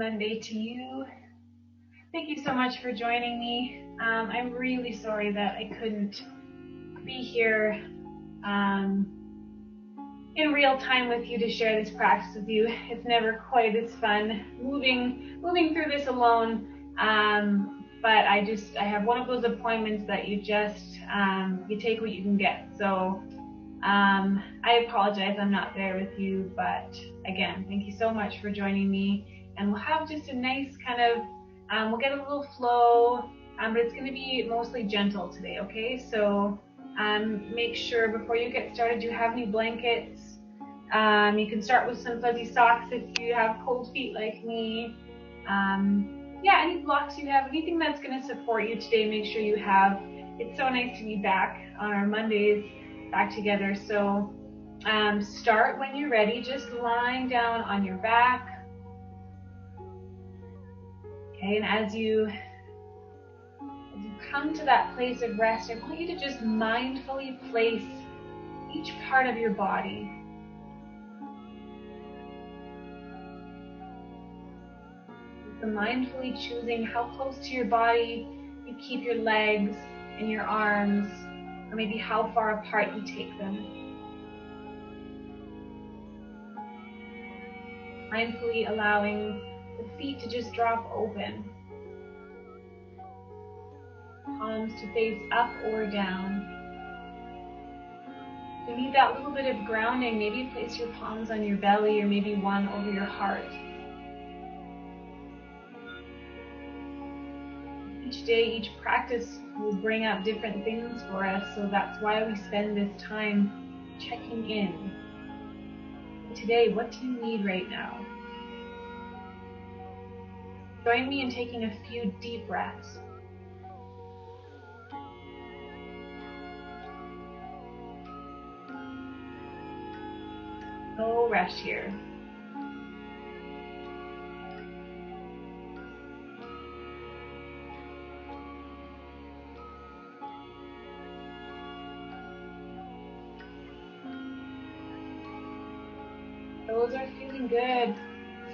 Monday to you. Thank you so much for joining me. I'm really sorry that I couldn't be here in real time with you to share this practice with you. It's never quite as fun moving through this alone. But I have one of those appointments that you take what you can get. So I apologize I'm not there with you, but again, thank you so much for joining me. And we'll have just a nice kind of, we'll get a little flow, but it's going to be mostly gentle today, okay? So make sure before you get started you have any blankets. You can start with some fuzzy socks if you have cold feet like me. Any blocks you have, anything that's going to support you today, make sure you have. It's so nice to be back on our Mondays, back together. So start when you're ready, just lying down on your back. Okay, and as you come to that place of rest, I want you to just mindfully place each part of your body. So mindfully choosing how close to your body you keep your legs and your arms, or maybe how far apart you take them. Mindfully allowing the feet to just drop open. Palms to face up or down. If you need that little bit of grounding, maybe place your palms on your belly or maybe one over your heart. Each day, each practice will bring up different things for us, so that's why we spend this time checking in. Today, what do you need right now? Join me in taking a few deep breaths. No rush here. Those are feeling good.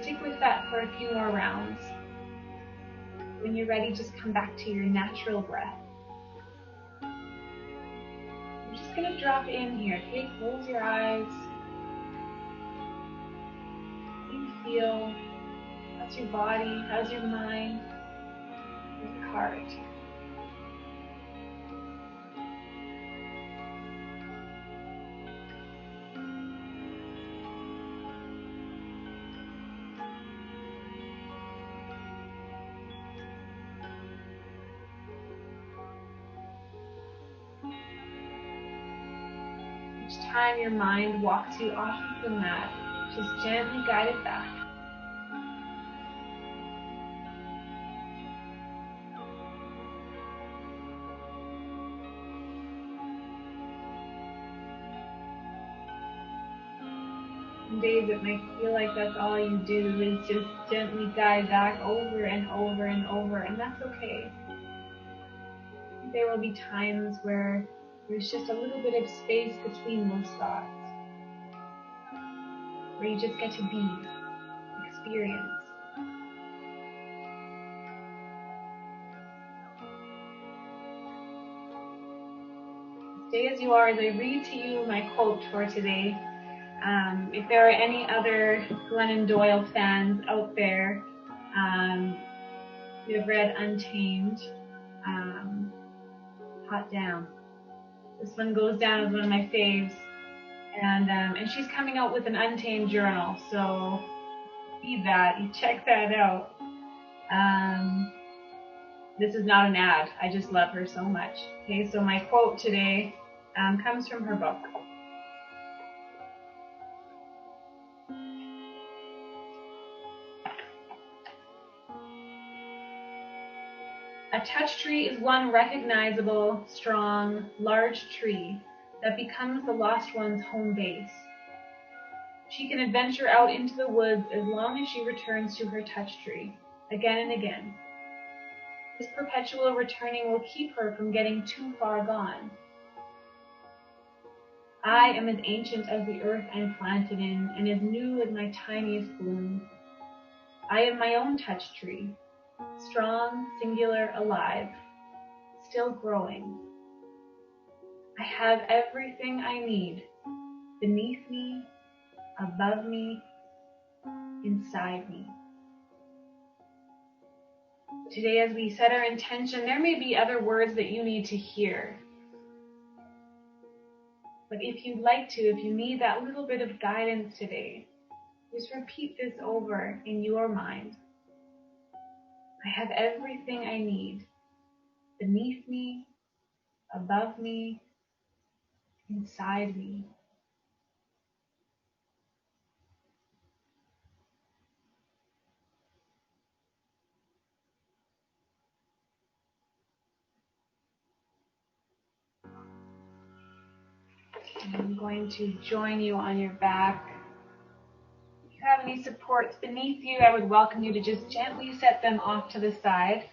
Stick with that for a few more rounds. When you're ready, just come back to your natural breath. I'm just going to drop in here. Okay, close your eyes. How do you feel? How's your body? How's your mind? How's your heart? Each time your mind walks you off of the mat, just gently guide it back. Some days it might feel like that's all you do is just gently guide back over and over and over, and that's okay. There will be times where there's just a little bit of space between those thoughts, where you just get to be, experience. Stay as you are as I read to you my quote for today. If there are any other Glennon Doyle fans out there who have read Untamed, Hot Down. This one goes down as one of my faves. And she's coming out with an Untamed journal, so read that. You check that out. This is not an ad. I just love her so much. Okay, so my quote today comes from her book. A touch tree is one recognizable, strong, large tree that becomes the lost one's home base. She can adventure out into the woods as long as she returns to her touch tree, again and again. This perpetual returning will keep her from getting too far gone. I am as ancient as the earth I'm planted in, and as new as my tiniest bloom. I am my own touch tree, strong, singular, alive, still growing. I have everything I need, beneath me, above me, inside me. Today, as we set our intention, there may be other words that you need to hear. But if you'd like to, if you need that little bit of guidance today, just repeat this over in your mind. I have everything I need, beneath me, above me, inside me. I'm going to join you on your back. If you have any supports beneath you, I would welcome you to just gently set them off to the side.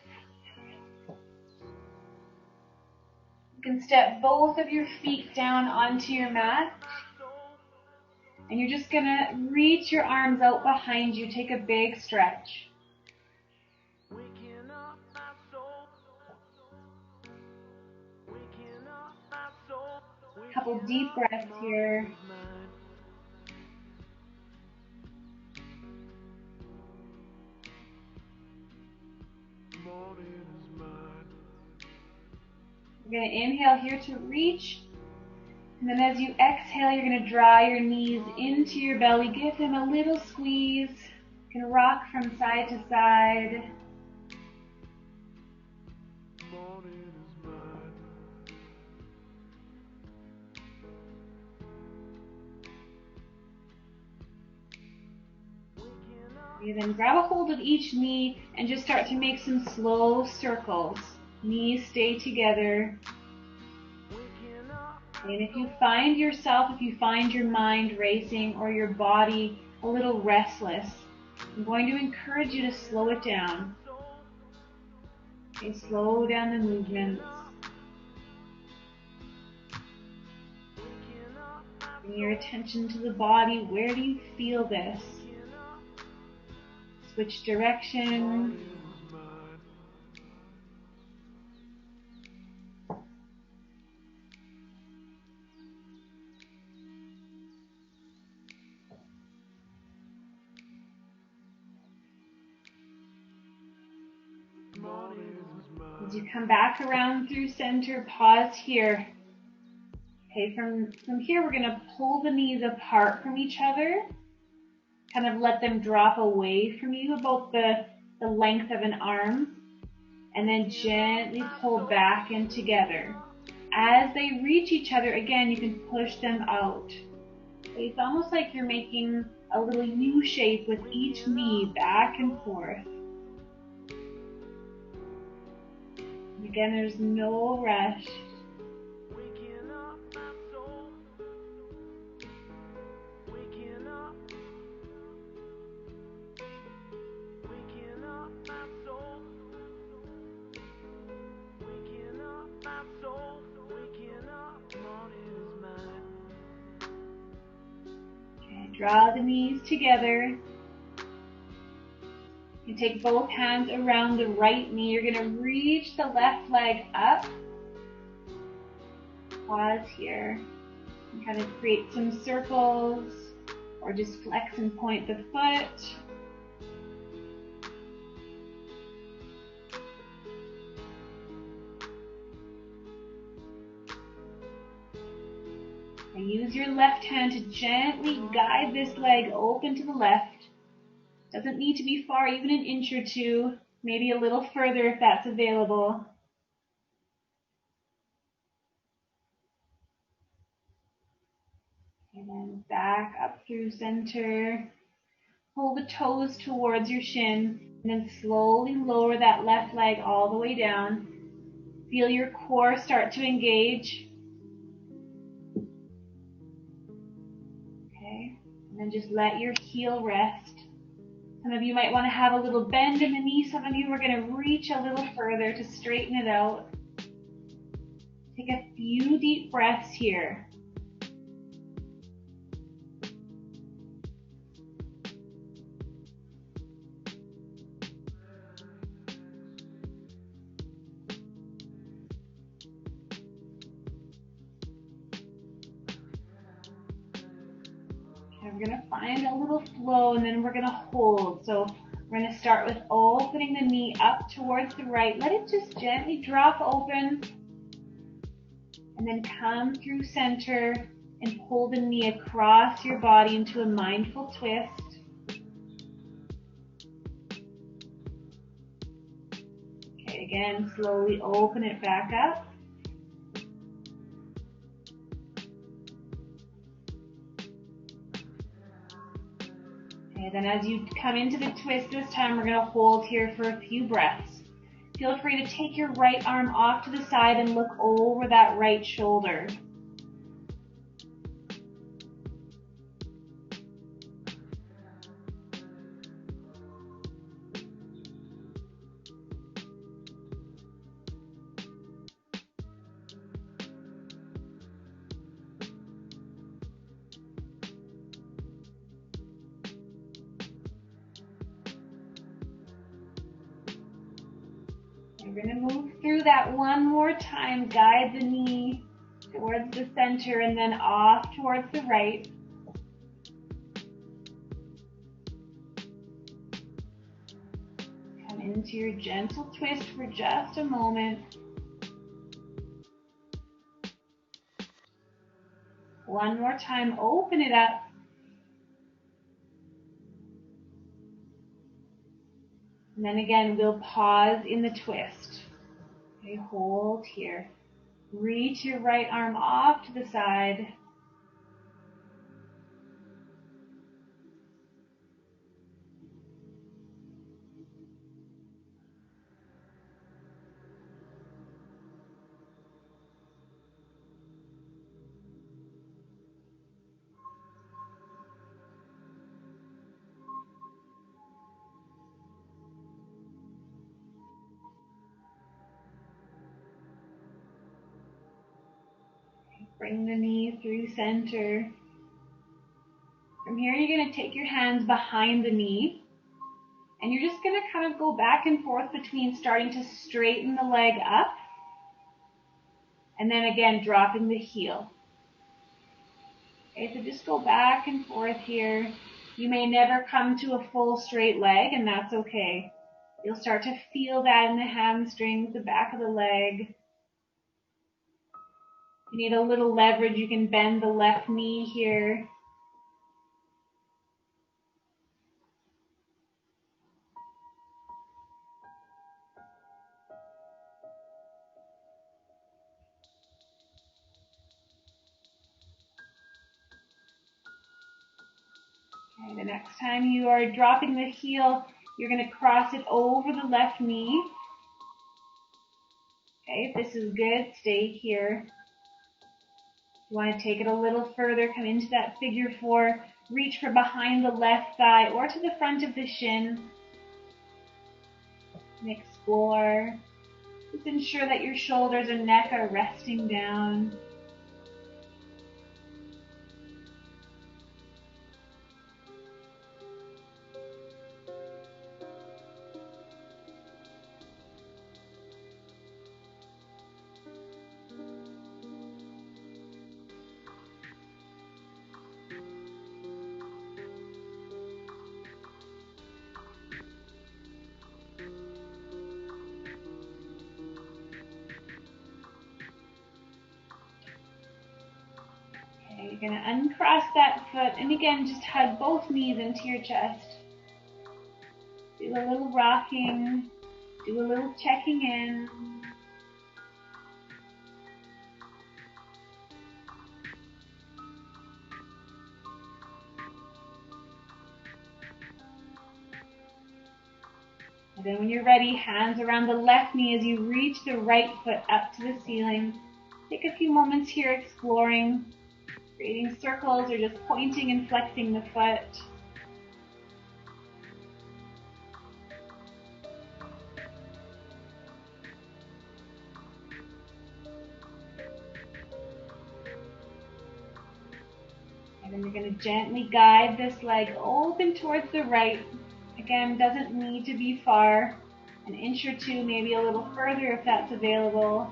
You can step both of your feet down onto your mat. And you're just going to reach your arms out behind you. Take a big stretch. Couple deep breaths here. We're going to inhale here to reach. And then as you exhale, you're going to draw your knees into your belly. Give them a little squeeze. You can rock from side to side. You then grab a hold of each knee and just start to make some slow circles. Knees stay together. And if you find yourself, if you find your mind racing or your body a little restless, I'm going to encourage you to slow it down. Okay, slow down the movements. Bring your attention to the body. Where do you feel this? Switch direction. As you come back around through center, pause here. Okay, from here we're going to pull the knees apart from each other. Kind of let them drop away from you about the length of an arm. And then gently pull back and together. As they reach each other, again, you can push them out. Okay, it's almost like you're making a little U shape with each knee back and forth. Again, there's no rush. Okay, draw the knees together. You take both hands around the right knee. You're going to reach the left leg up. Pause here. And kind of create some circles or just flex and point the foot. And use your left hand to gently guide this leg open to the left. Doesn't need to be far, even an inch or two, maybe a little further if that's available. And then back up through center. Pull the toes towards your shin, and then slowly lower that left leg all the way down. Feel your core start to engage. Okay, and then just let your heel rest. Some of you might want to have a little bend in the knee. Some of you are going to reach a little further to straighten it out. Take a few deep breaths here. And we're going to find a little flow, and then we're going to hold. So we're going to start with opening the knee up towards the right. Let it just gently drop open. And then come through center and pull the knee across your body into a mindful twist. Okay, again, slowly open it back up. Okay, then as you come into the twist this time, we're going to hold here for a few breaths. Feel free to take your right arm off to the side and look over that right shoulder. We're going to move through that one more time. Guide the knee towards the center and then off towards the right. Come into your gentle twist for just a moment. One more time, open it up. And then again, we'll pause in the twist. Okay, hold here. Reach your right arm off to the side. Bring the knee through center. From here, you're going to take your hands behind the knee. And you're just going to kind of go back and forth between starting to straighten the leg up. And then again, dropping the heel. Okay, so just go back and forth here. You may never come to a full straight leg, and that's okay. You'll start to feel that in the hamstrings, the back of the leg. You need a little leverage. You can bend the left knee here. Okay, the next time you are dropping the heel, you're going to cross it over the left knee. Okay, if this is good, stay here. You want to take it a little further, come into that figure four, reach for behind the left thigh or to the front of the shin. And explore. Just ensure that your shoulders and neck are resting down. You're going to uncross that foot, and again, just hug both knees into your chest. Do a little rocking, do a little checking in. And then when you're ready, hands around the left knee as you reach the right foot up to the ceiling. Take a few moments here exploring, creating circles or just pointing and flexing the foot. And then you're going to gently guide this leg open towards the right. Again, doesn't need to be far. An inch or two, maybe a little further if that's available.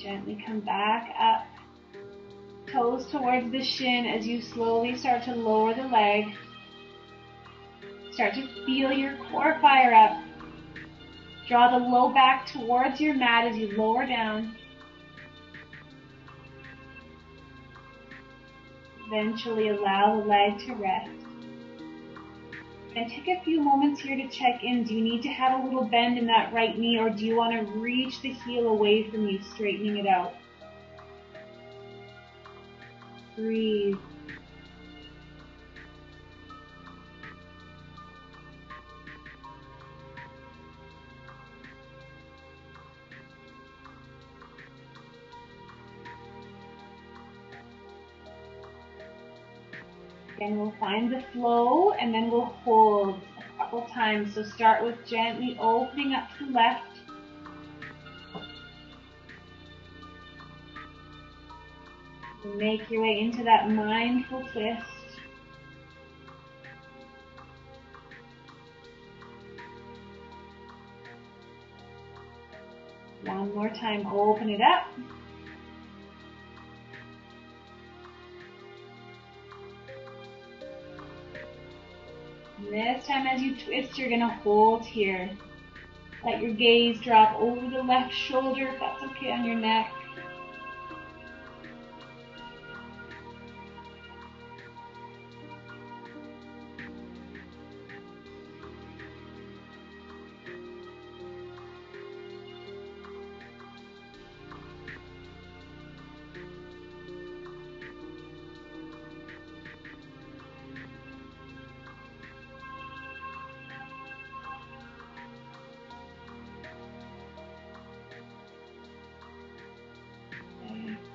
Gently come back up. Toes towards the shin as you slowly start to lower the leg. Start to feel your core fire up. Draw the low back towards your mat as you lower down. Eventually allow the leg to rest. And take a few moments here to check in. Do you need to have a little bend in that right knee, or do you want to reach the heel away from you, straightening it out? Breathe. Again, we'll find the flow and then we'll hold a couple times. So start with gently opening up to the left. Make your way into that mindful twist. One more time, open it up. And this time as you twist, you're going to hold here. Let your gaze drop over the left shoulder, if that's okay, on your neck.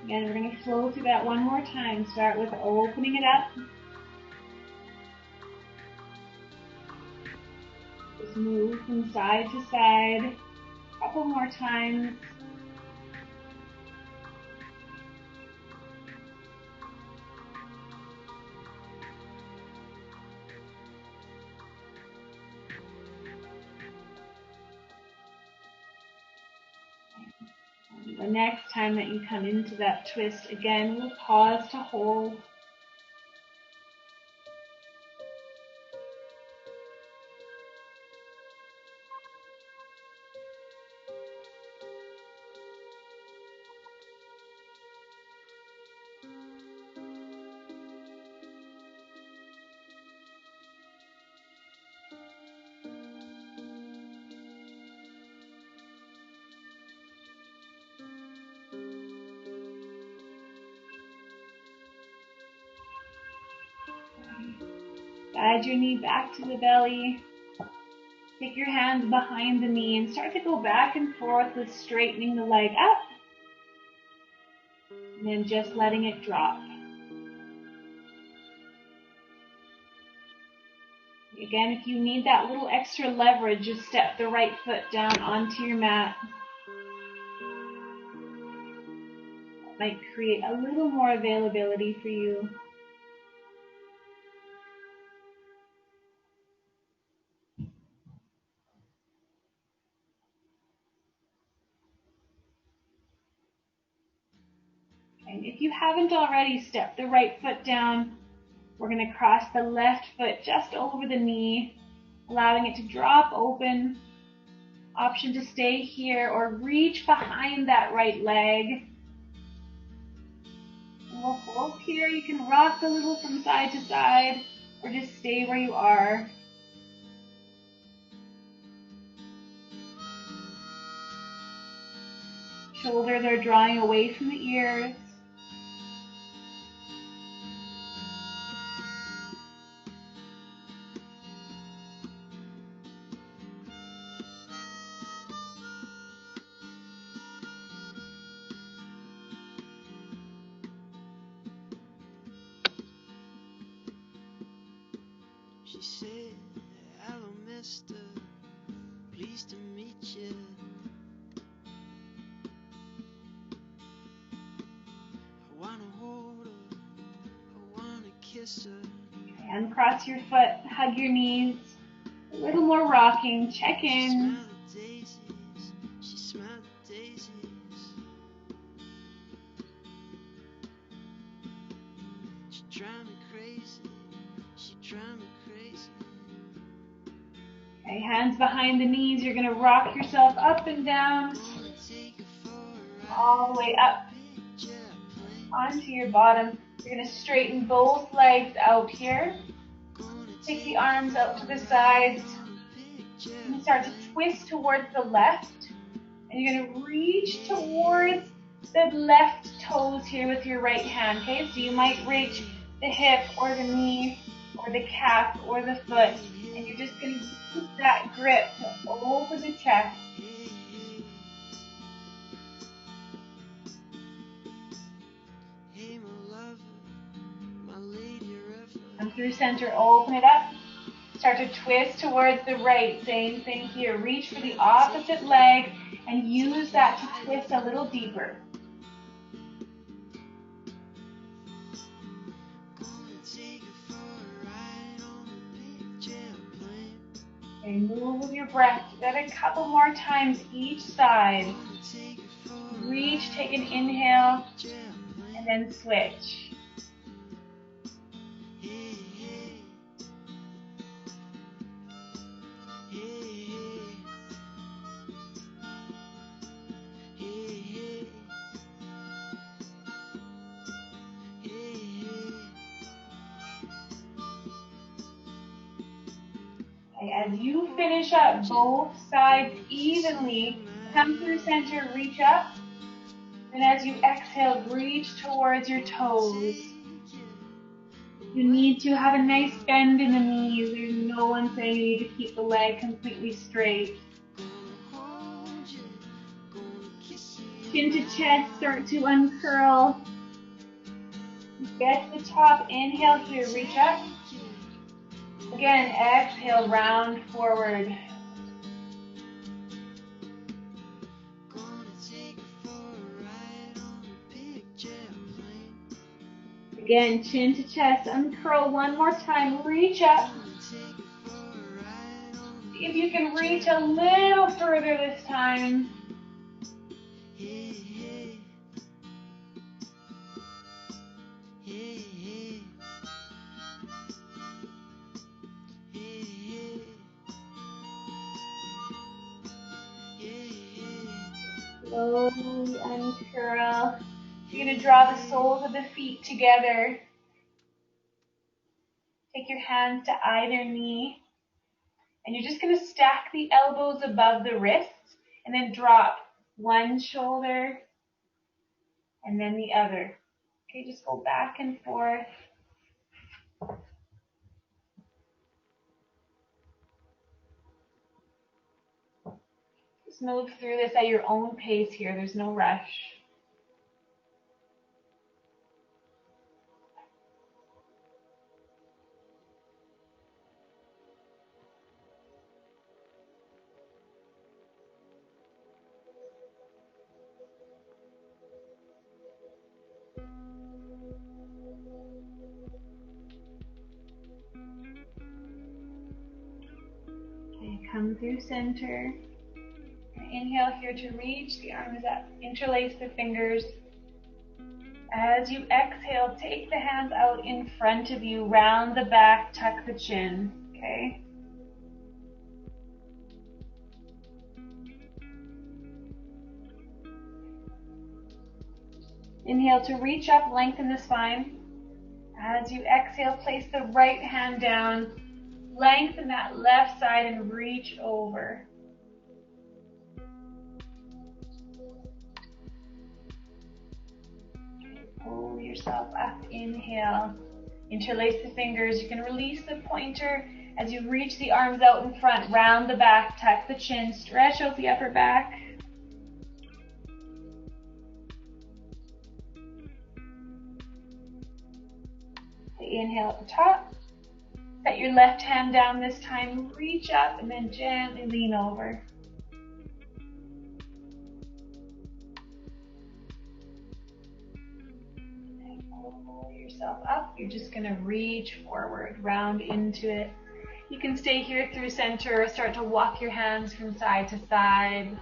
Again, we're going to flow through that one more time. Start with opening it up. Just move from side to side. A couple more times. The next time that you come into that twist, again, we'll pause to hold. Guide your knee back to the belly. Take your hands behind the knee and start to go back and forth with straightening the leg up. And then just letting it drop. Again, if you need that little extra leverage, just step the right foot down onto your mat. That might create a little more availability for you. And if you haven't already, step the right foot down. We're going to cross the left foot just over the knee, allowing it to drop open. Option to stay here or reach behind that right leg. And we'll hold here. You can rock a little from side to side or just stay where you are. Shoulders are drawing away from the ears. She said, "Hello, mister, pleased to meet you. I wanna hold her, I wanna kiss her." And cross your foot, hug your knees. A little more rocking, check in. She smelled the daisies, she smelled the daisies. Okay, hands behind the knees. You're going to rock yourself up and down, all the way up onto your bottom. You're going to straighten both legs out here. Take the arms out to the sides. And start to twist towards the left. And you're going to reach towards the left toes here with your right hand, okay? So you might reach the hip or the knee or the calf or the foot. And you're just going to use that grip to open the chest. Come through center, open it up. Start to twist towards the right. Same thing here. Reach for the opposite leg and use that to twist a little deeper. Okay, move with your breath. Do that a couple more times each side. Reach, take an inhale, and then switch. As you finish up both sides evenly, come through center, reach up. And as you exhale, reach towards your toes. You need to have a nice bend in the knees. There's no one saying you need to keep the leg completely straight. Chin to chest, start to uncurl. Get to the top, inhale here, reach up. Again, exhale, round forward. Again, chin to chest, uncurl one more time, reach up. See if you can reach a little further this time. Slowly uncurl. You're going to draw the soles of the feet together. Take your hands to either knee. And you're just going to stack the elbows above the wrists and then drop one shoulder and then the other. Okay, just go back and forth. Just move through this at your own pace here. There's no rush. Okay, come through center. Inhale here to reach the arms up, interlace the fingers. As you exhale, take the hands out in front of you, round the back, tuck the chin, okay? Inhale to reach up, lengthen the spine. As you exhale, place the right hand down, lengthen that left side and reach over. Pull yourself up, inhale. Interlace the fingers. You can release the pointer as you reach the arms out in front, round the back, tuck the chin, stretch out the upper back. Inhale at the top. Set your left hand down this time, reach up and then gently lean over. Pull yourself up. You're just going to reach forward, round into it. You can stay here through center or start to walk your hands from side to side.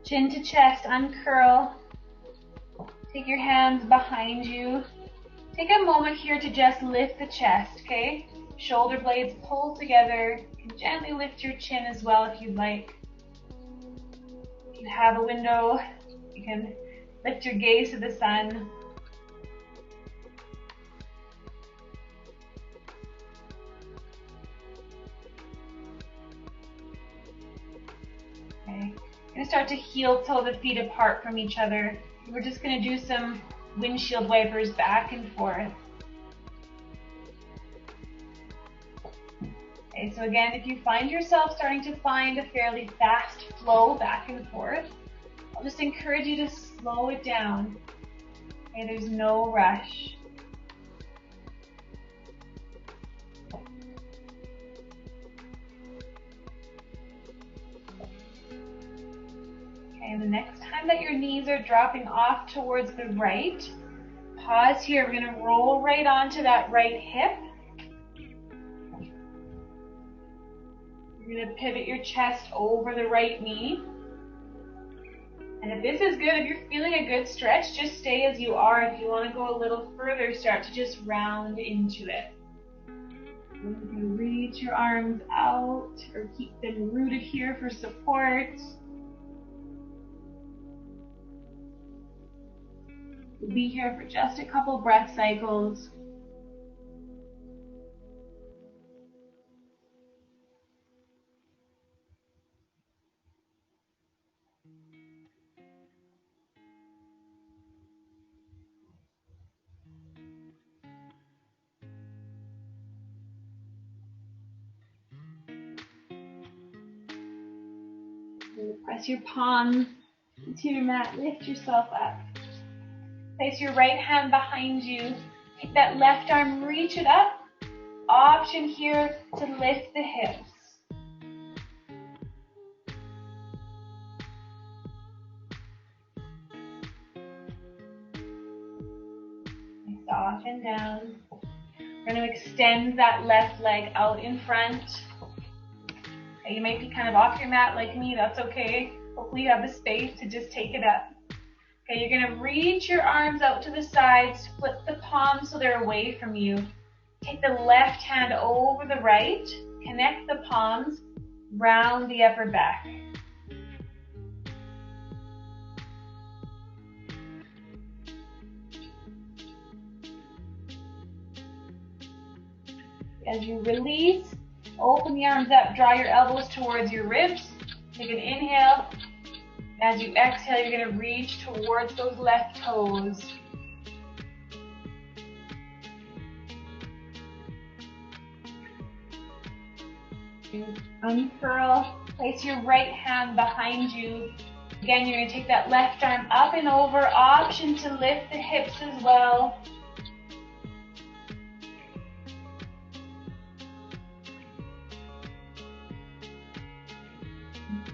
Chin to chest, uncurl. Take your hands behind you. Take a moment here to just lift the chest, okay? Shoulder blades pull together. You can gently lift your chin as well if you'd like. If you have a window, you can lift your gaze to the sun. Okay. You're going to start to heel toe the feet apart from each other. We're just going to do some windshield wipers back and forth. Okay, so again, if you find yourself starting to find a fairly fast flow back and forth, I'll just encourage you to slow it down. Okay, there's no rush. Okay, and the next time that your knees are dropping off towards the right, pause here. We're going to roll right onto that right hip. You're going to pivot your chest over the right knee. And if this is good, if you're feeling a good stretch, just stay as you are. If you want to go a little further, start to just round into it. You can reach your arms out or keep them rooted here for support. We'll be here for just a couple breath cycles. Press your palms into your mat, lift yourself up. Place your right hand behind you. Take that left arm, reach it up. Option here to lift the hips. Soften down. We're going to extend that left leg out in front. Okay, you might be kind of off your mat like me, that's okay. Hopefully you have the space to just take it up. Okay, you're going to reach your arms out to the sides, flip the palms so they're away from you. Take the left hand over the right, connect the palms, round the upper back. As you release, open the arms up, draw your elbows towards your ribs. Take an inhale. As you exhale, you're going to reach towards those left toes. Uncurl, place your right hand behind you. Again, you're going to take that left arm up and over. Option to lift the hips as well.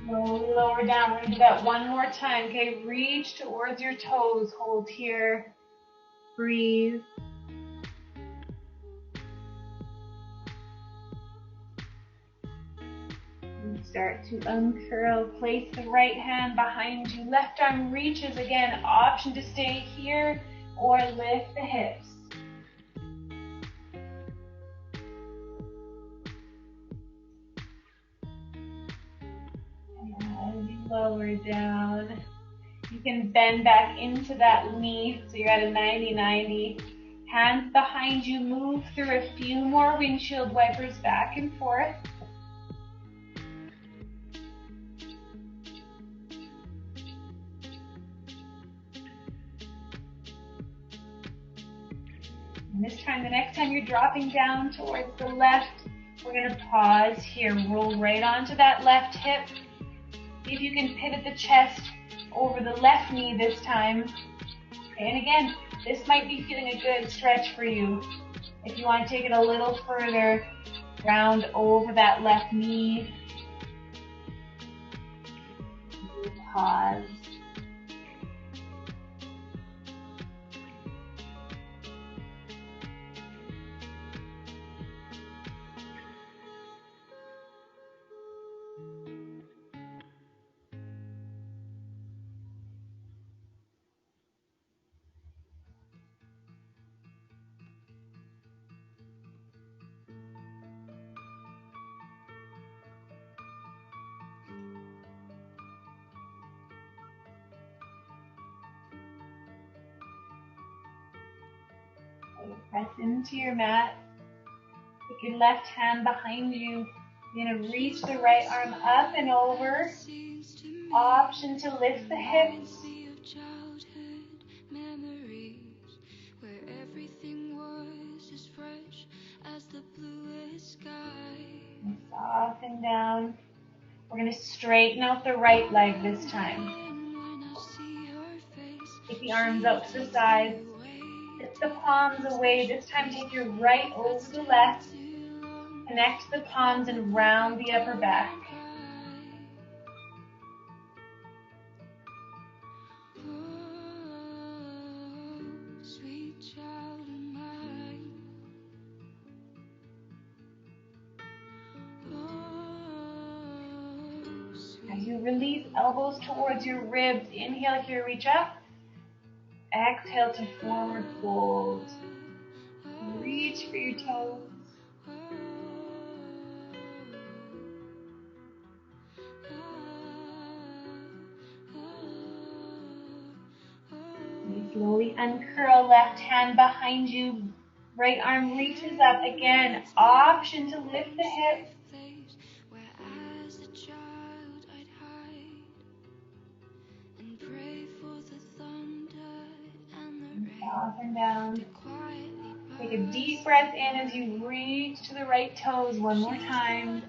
Slowly lower down. We're going to do that one more time. Okay, reach towards your toes. Hold here. Breathe. And start to uncurl. Place the right hand behind you. Left arm reaches again. Option to stay here or lift the hips. Lower down. You can bend back into that knee so you're at a 90-90. Hands behind you, move through a few more windshield wipers back and forth. And this time, the next time you're dropping down towards the left, we're going to pause here. Roll right onto that left hip. See if you can pivot the chest over the left knee this time. Okay, and again, this might be feeling a good stretch for you. If you want to take it a little further, round over that left knee. Pause. Press into your mat. Take your left hand behind you. You're going to reach the right arm up and over. Option to lift the hips. And soften down. We're going to straighten out the right leg this time. Take the arms out to the sides. Lift the palms away. This time take your right over the left. Connect the palms and round the upper back. As you release elbows towards your ribs, inhale here, reach up. Exhale to forward fold. Reach for your toes. And slowly uncurl, left hand behind you. Right arm reaches up again. Option to lift the hips. Soften down. Take a deep breath in as you reach to the right toes one more time.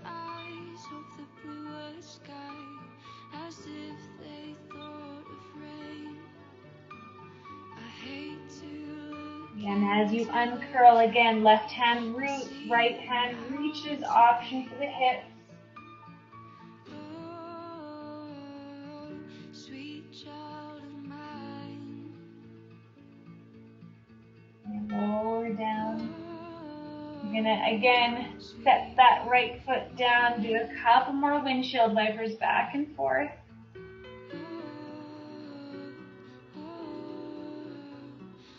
And as you uncurl again, left hand roots, right hand reaches, option for the hips. And lower down. You're gonna again set that right foot down, do a couple more windshield wipers back and forth.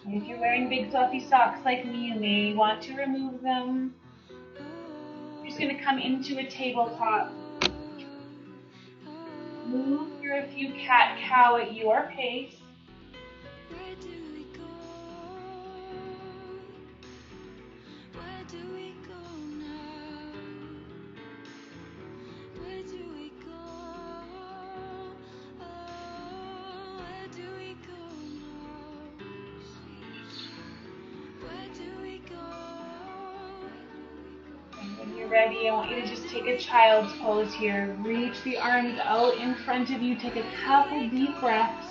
And if you're wearing big fluffy socks like me, you may want to remove them. You're just gonna come into a tabletop. Move through a few cat-cow at your pace. Ready, I want you to just take a child's pose here. Reach the arms out in front of you. Take a couple deep breaths.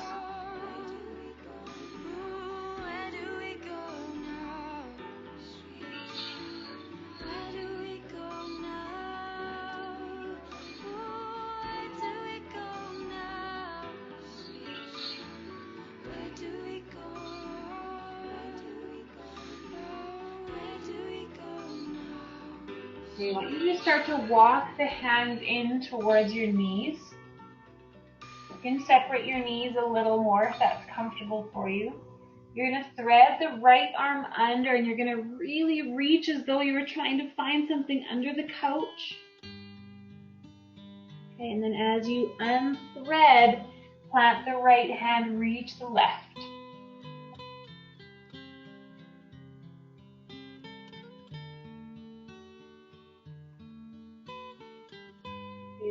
I want you to start to walk the hands in towards your knees. You can separate your knees a little more if that's comfortable for you. You're going to thread the right arm under and you're going to really reach as though you were trying to find something under the couch. Okay, and then as you unthread, plant the right hand, reach the left.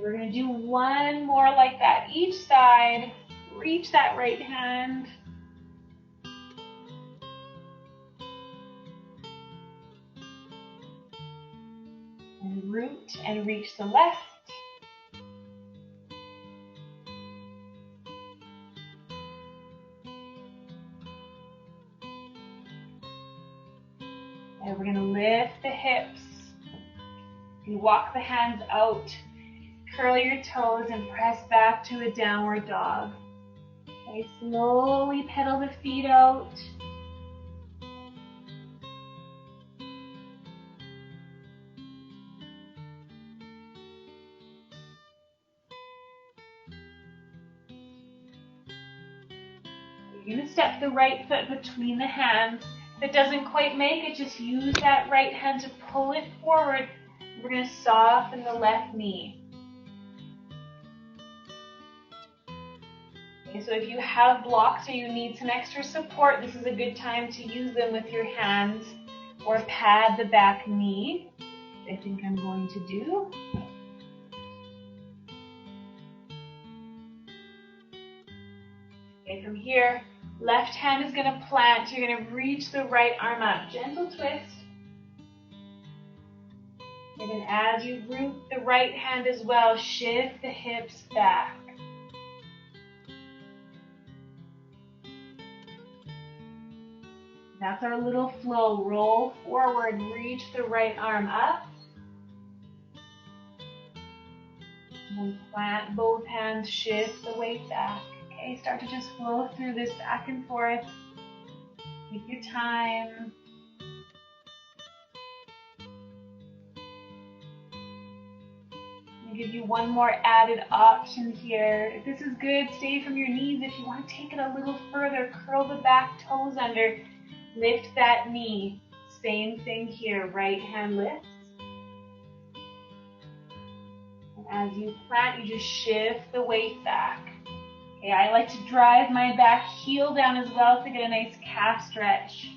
We're going to do one more like that. Each side, reach that right hand. And root and reach the left. And we're going to lift the hips. You walk the hands out. Curl your toes and press back to a downward dog. Okay, slowly pedal the feet out. You're going to step the right foot between the hands. If it doesn't quite make it, just use that right hand to pull it forward. We're going to soften the left knee. Okay, so if you have blocks or you need some extra support, this is a good time to use them with your hands or pad the back knee. I think I'm going to do. Okay, from here, left hand is going to plant. You're going to reach the right arm up. Gentle twist. And then as you root the right hand as well, shift the hips back. That's our little flow. Roll forward, reach the right arm up. And then plant both hands, shift the weight back. Okay, start to just flow through this back and forth. Take your time. I'll give you one more added option here. If this is good, stay from your knees. If you want to take it a little further, curl the back toes under. Lift that knee. Same thing here. Right hand lifts. And as you plant, you just shift the weight back. Okay, I like to drive my back heel down as well to get a nice calf stretch.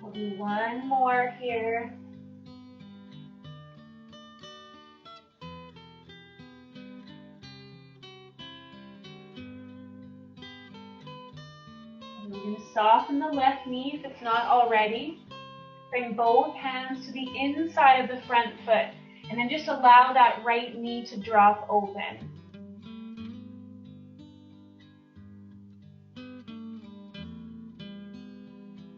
We'll do one more here. And we're going to soften the left knee if it's not already. Bring both hands to the inside of the front foot. And then just allow that right knee to drop open.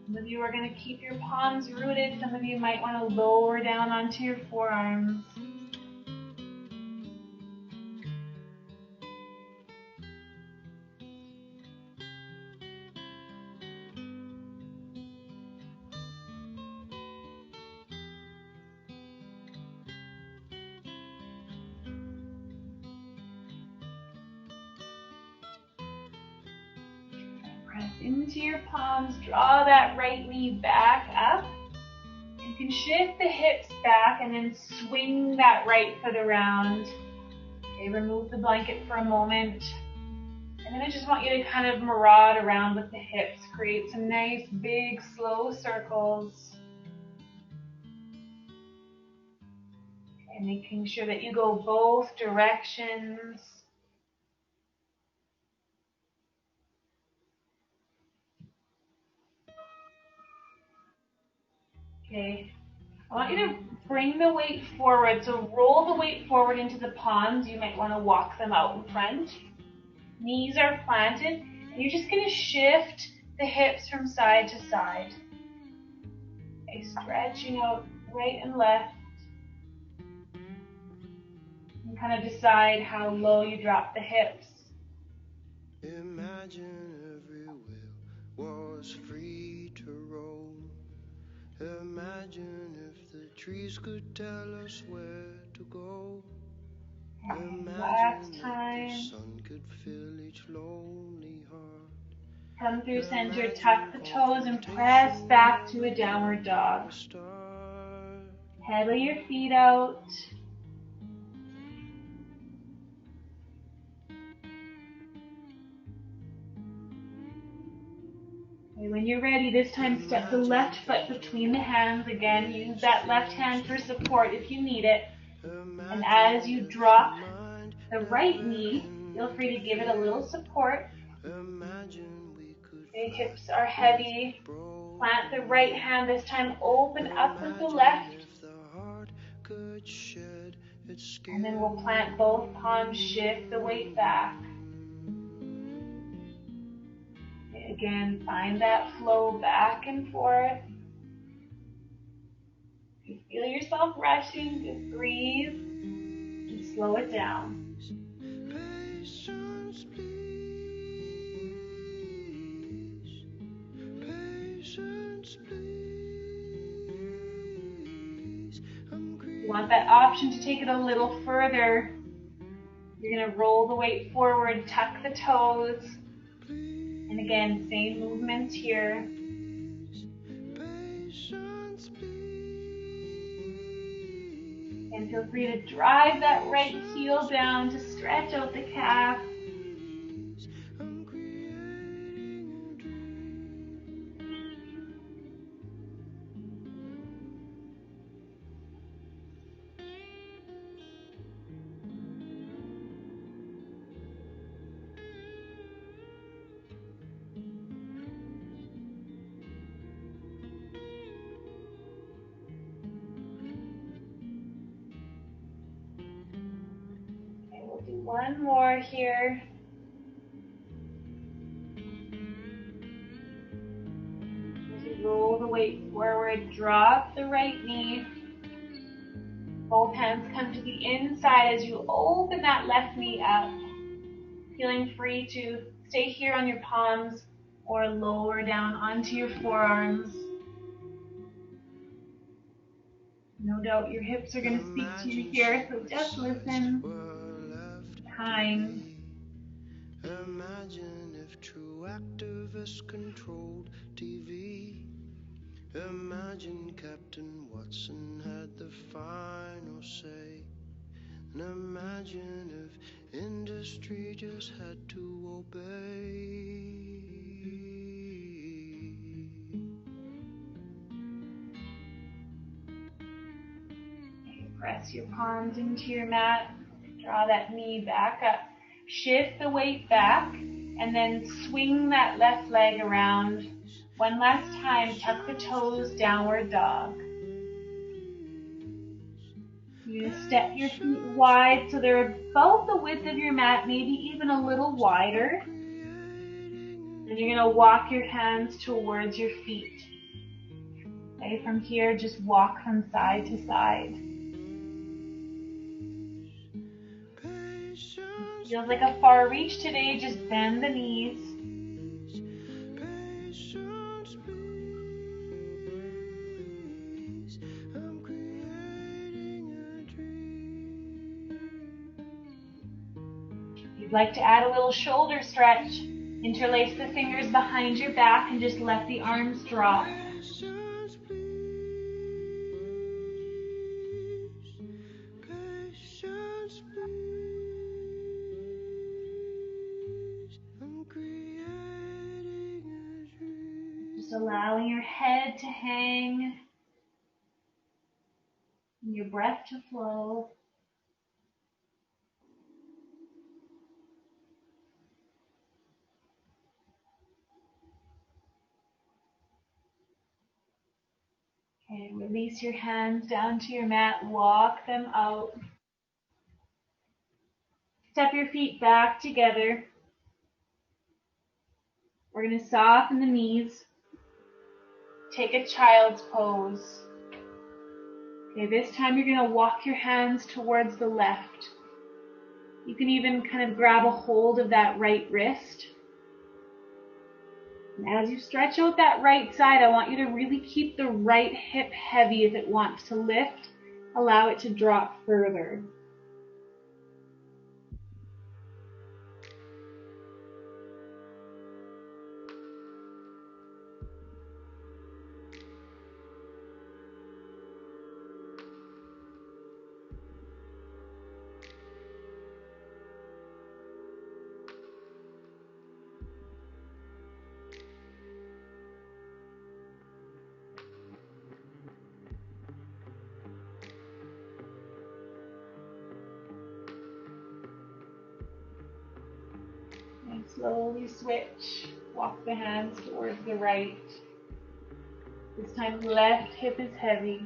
Some of you are going to keep your palms rooted. Some of you might want to lower down onto your forearms. Press into your palms, draw that right knee back up. You can shift the hips back and then swing that right foot around. Okay, remove the blanket for a moment. And then I just want you to kind of maraud around with the hips. Create some nice, big, slow circles. And making sure that you go both directions. Okay, I want you to bring the weight forward. So roll the weight forward into the palms. You might want to walk them out in front. Knees are planted. And you're just going to shift the hips from side to side. Okay, stretching out right and left. And kind of decide how low you drop the hips. Imagine every wheel was free to roam. Imagine if the trees could tell us where to go. Last time. The sun could fill each lonely heart. Come through center, tuck the toes and press back to a downward dog. Pedal your feet out. Okay, when you're ready, this time step the left foot between the hands. Again, use that left hand for support if you need it. And as you drop the right knee, feel free to give it a little support. Okay, hips are heavy. Plant the right hand this time, open up with the left. And then we'll plant both palms, shift the weight back. Okay, again, find that flow back and forth. If you feel yourself rushing, just breathe and slow it down. Patience, please. Patience, please. You want that option to take it a little further. You're going to roll the weight forward, tuck the toes. Again, same movement here. And feel free to drive that right heel down to stretch out the calf. We'll do one more here. As you roll the weight forward, drop the right knee. Both hands come to the inside as you open that left knee up. Feeling free to stay here on your palms or lower down onto your forearms. No doubt your hips are going to speak to you here, so just listen. Kind. Imagine if true activists controlled TV. Imagine Captain Watson had the final say. And imagine if industry just had to obey. Press your palms into your mat. Draw that knee back up. Shift the weight back and then swing that left leg around. One last time, tuck the toes, downward dog. You're going to step your feet wide so they're about the width of your mat, maybe even a little wider. And you're going to walk your hands towards your feet. Okay, from here, just walk from side to side. Feels like a far reach today, just bend the knees. If you'd like to add a little shoulder stretch, interlace the fingers behind your back and just let the arms drop. Allowing your head to hang and your breath to flow. Okay, release your hands down to your mat, walk them out. Step your feet back together. We're going to soften the knees. Take a child's pose. Okay, this time you're going to walk your hands towards the left. You can even kind of grab a hold of that right wrist. And as you stretch out that right side, I want you to really keep the right hip heavy. If it wants to lift, allow it to drop further. Slowly switch. Walk the hands towards the right. This time left hip is heavy.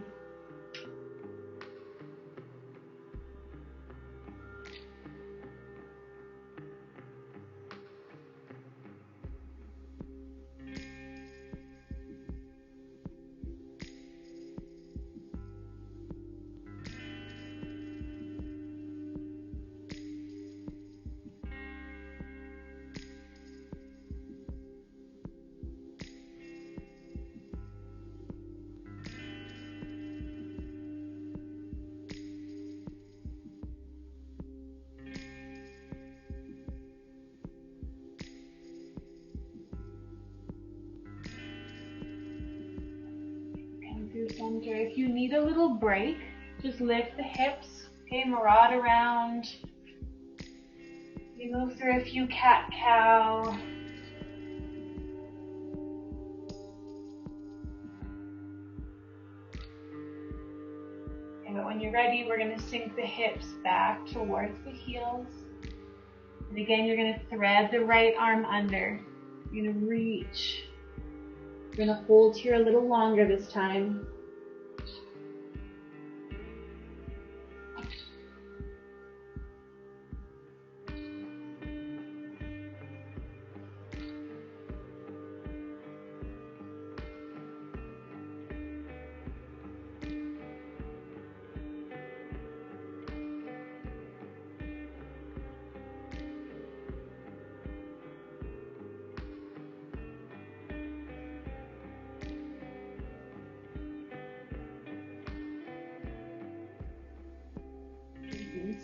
center. If you need a little break, just lift the hips, okay, maraud around. You move through a few cat-cow. Okay, but when you're ready, we're going to sink the hips back towards the heels. And again, you're going to thread the right arm under. You're going to reach. You're going to hold here a little longer this time.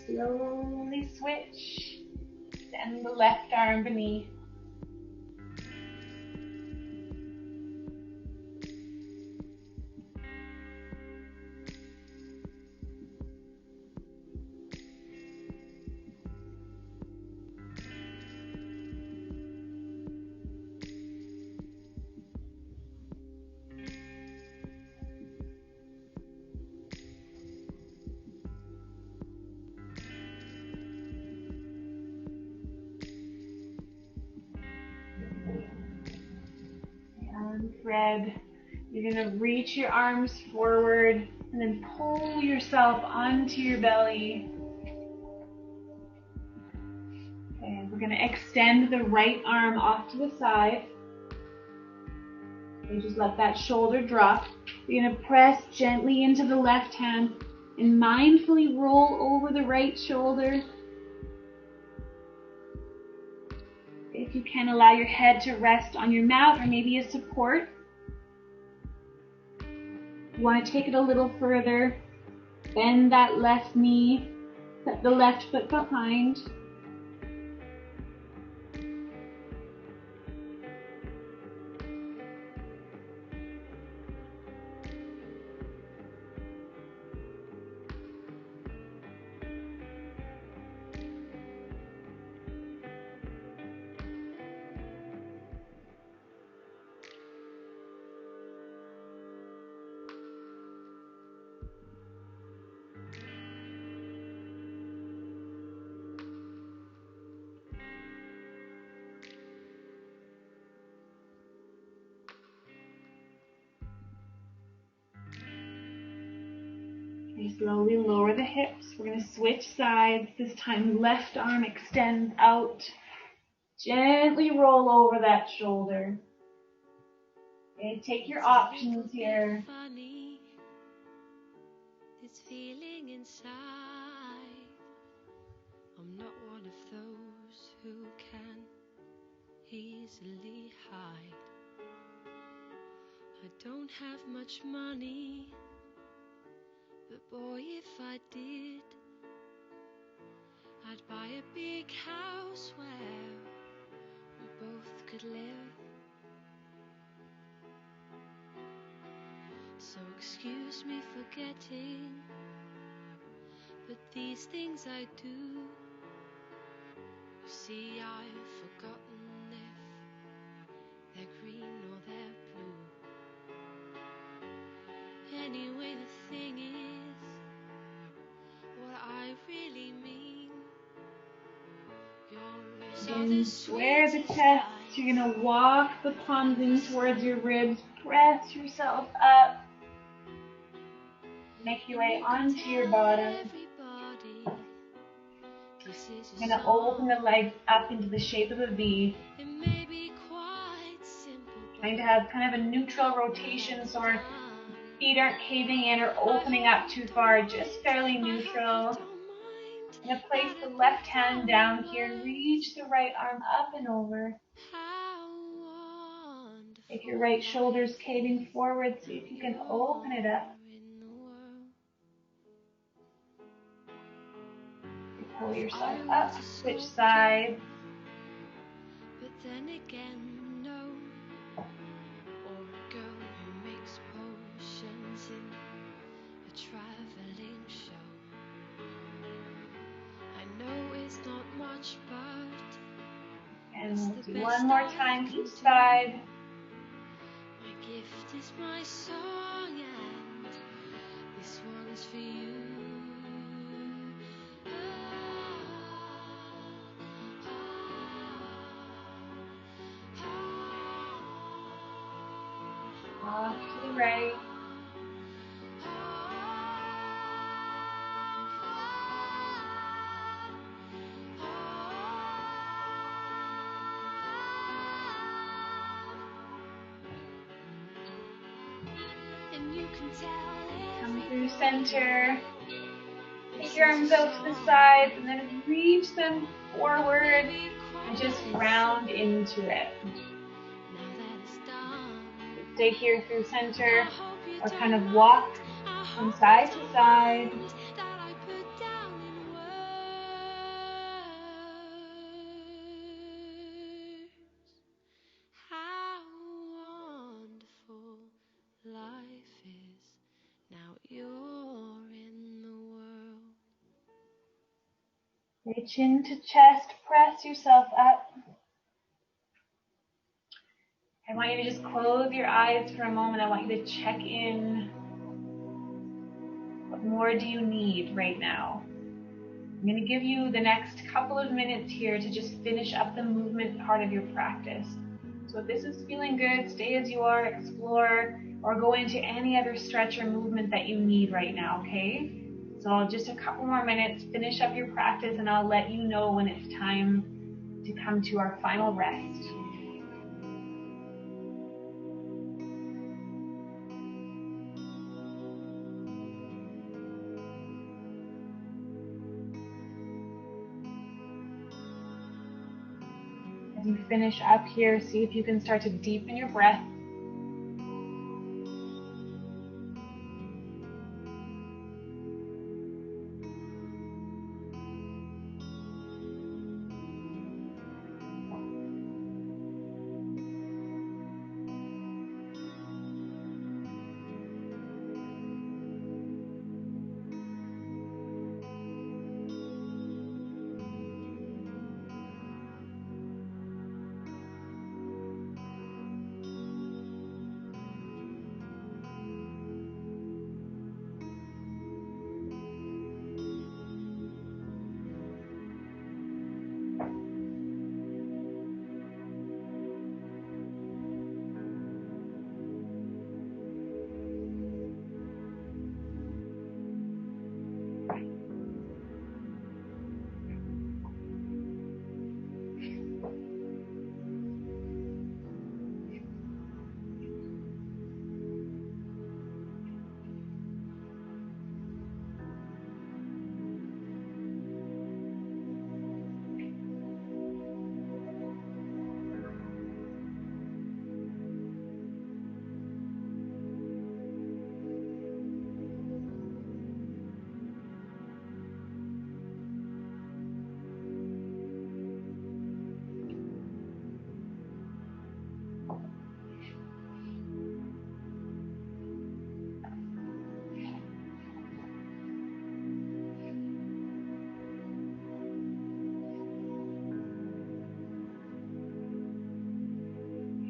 Slowly switch, send the left arm beneath. Thread. You're going to reach your arms forward and then pull yourself onto your belly. Okay, we're going to extend the right arm off to the side. Okay, just let that shoulder drop. You're going to press gently into the left hand and mindfully roll over the right shoulder. If you can, allow your head to rest on your mat or maybe a support. You want to take it a little further. Bend that left knee, set the left foot behind. Slowly lower the hips. We're going to switch sides. This time left arm extends out. Gently roll over that shoulder. Okay, take your options here. Funny, this feeling inside. I'm not one of those who can easily hide. I don't have much money, but boy, if I did, I'd buy a big house where we both could live. So excuse me for getting, but these things I do. You see, I've forgotten if they're green or they're blue. Anyway, the thing is, what I really mean. Again, square the chest. You're going to walk the palms in towards your ribs. Press yourself up. Make your way onto your bottom. You're going to open the legs up into the shape of a V. Trying to have kind of a neutral rotation so our feet aren't caving in or opening up too far, just fairly neutral. I'm going to place the left hand down here, reach the right arm up and over. If your right shoulder's caving forward, see if you can open it up. Pull yourself up, switch sides. But then again, no. Or a girl who makes potions in And we'll do one more time each side. My gift is my song, and this one's for you. Off to the right. Come through center. Take your arms out to the sides and then reach them forward and just round into it. Stay here through center or kind of walk from side to side. Reach into chest, press yourself up. I want you to just close your eyes for a moment. I want you to check in. What more do you need right now? I'm going to give you the next couple of minutes here to just finish up the movement part of your practice. So if this is feeling good, stay as you are, explore, or go into any other stretch or movement that you need right now, okay? So just a couple more minutes, finish up your practice, and I'll let you know when it's time to come to our final rest. As you finish up here, see if you can start to deepen your breath.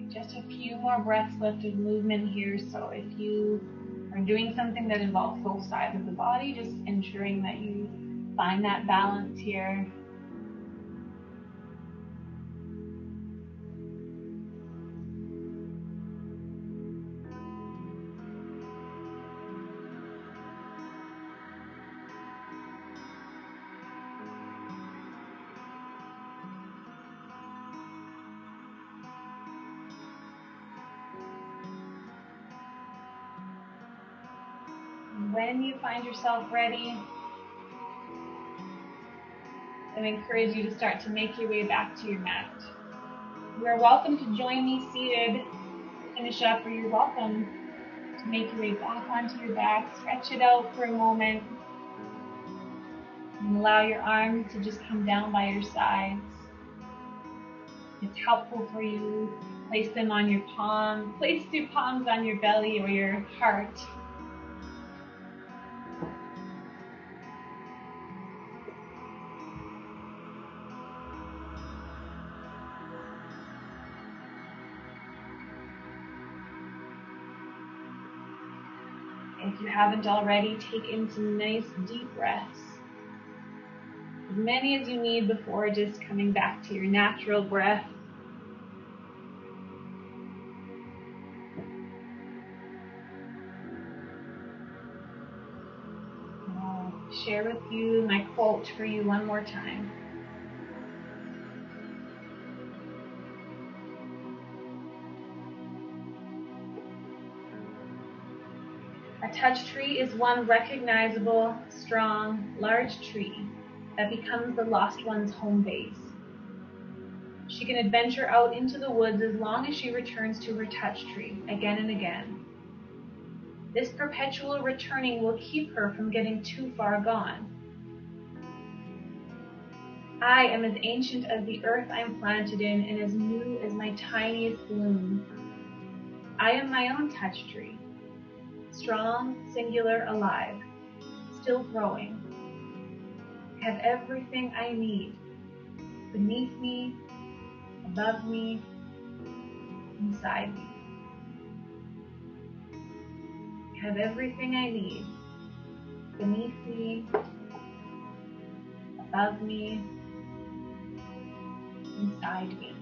Just a few more breaths left of movement here, so if you are doing something that involves both sides of the body, just ensuring that you find that balance here. When you find yourself ready, I encourage you to start to make your way back to your mat. You are welcome to join me seated to finish up, or you're welcome to make your way back onto your back. Stretch it out for a moment and allow your arms to just come down by your sides. If it's helpful for you, place them on your palm. Place your palms on your belly or your heart. If you haven't already, take in some nice deep breaths. As many as you need before just coming back to your natural breath. I'll share with you my quote for you one more time. A touch tree is one recognizable, strong, large tree that becomes the lost one's home base. She can adventure out into the woods as long as she returns to her touch tree again and again. This perpetual returning will keep her from getting too far gone. I am as ancient as the earth I'm planted in and as new as my tiniest bloom. I am my own touch tree. Strong, singular, alive, still growing. I have everything I need, beneath me, above me, inside me. I have everything I need, beneath me, above me, inside me.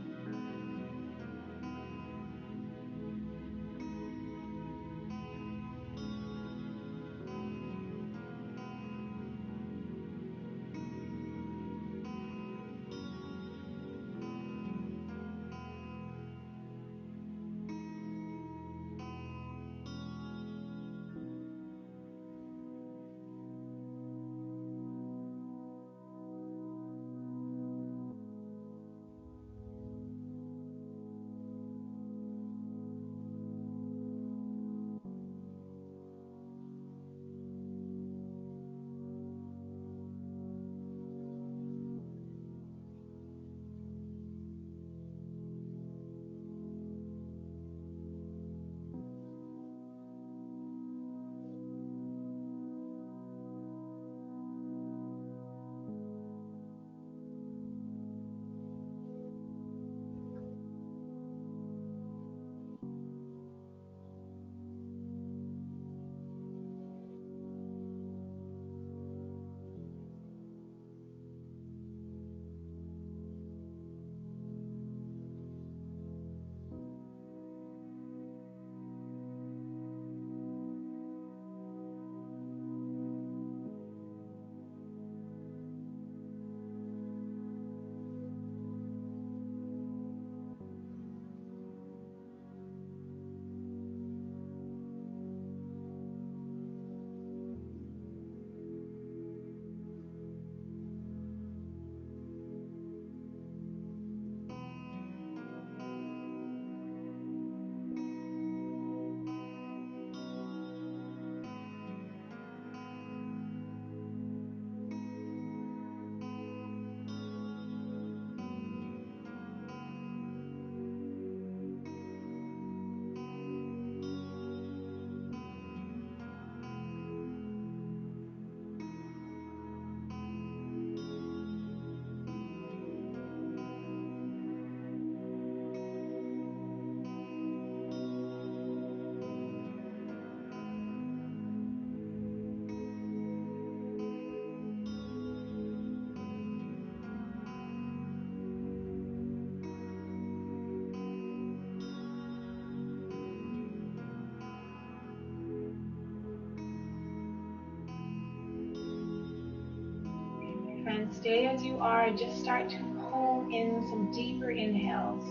Friends, stay as you are. Just start to pull in some deeper inhales.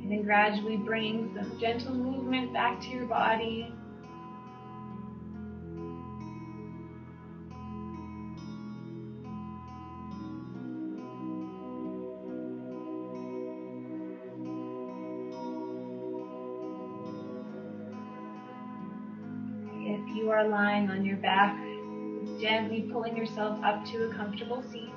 And then gradually bring some gentle movement back to your body. If you are lying on your back, gently pulling yourself up to a comfortable seat.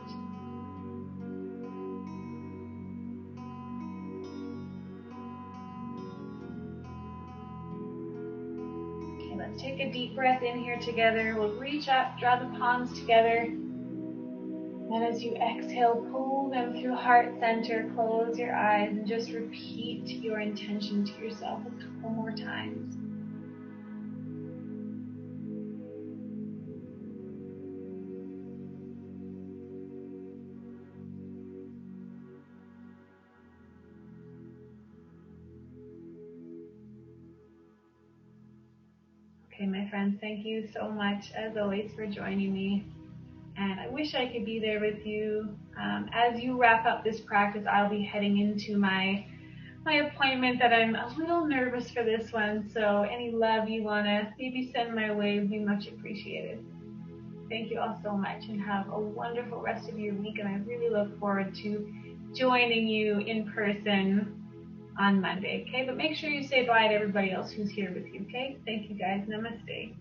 Let's take a deep breath in here together. We'll reach up, draw the palms together. And as you exhale, pull them through heart center, close your eyes, and just repeat your intention to yourself a couple more times. Okay, my friends, thank you so much, as always, for joining me. And I wish I could be there with you. As you wrap up this practice, I'll be heading into my appointment that I'm a little nervous for this one. So any love you want to maybe send my way would be much appreciated. Thank you all so much, and have a wonderful rest of your week. And I really look forward to joining you in person on Monday, okay? But make sure you say bye to everybody else who's here with you, okay? Thank you, guys. Namaste.